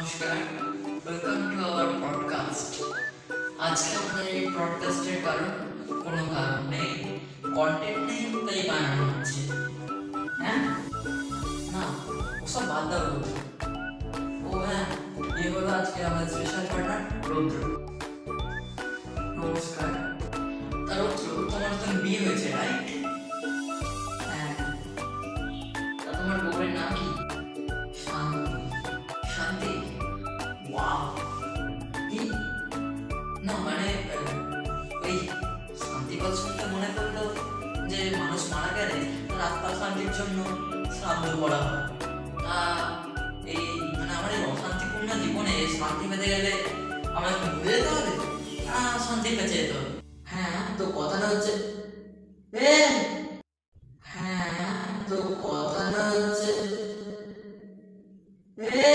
নমস্কার, welcome to our podcast. আজকে আপনার এই পডকাস্টের কোনো কারণ নেই, কন্টেন্ট নেই, তাই বানানো হচ্ছে। হ্যাঁ, না, ওসব বাদ দাও বলছি। ও হ্যাঁ, এ হলো আজকে আমাদের স্পেশাল পার্টনার রৌদ্র। নমস্কার। তা রৌদ্র, তোমার তো বিয়ে হয়েছে, রাইট? হ্যাঁ। তা তোমার বউয়ের নাম কি? শান্তি। শান্তি, ওয়াও। কি? না মানে ওই শান্তি কথা শুনতে মনে পড়লো যে মানুষ মারা গেলে তার আত্মার শান্তির জন্য শ্রাদ্ধ করা হয়। এই মানে আমার এই অশান্তিপূর্ণ জীবনে শান্তি পেতে গেলে আমাকে ভুলে যেতে হবে, শান্তি পেতে যেতে হবে। হ্যাঁ, তো কথাটা হচ্ছে এ হ্যাঁ, তো কথাটা হচ্ছে এ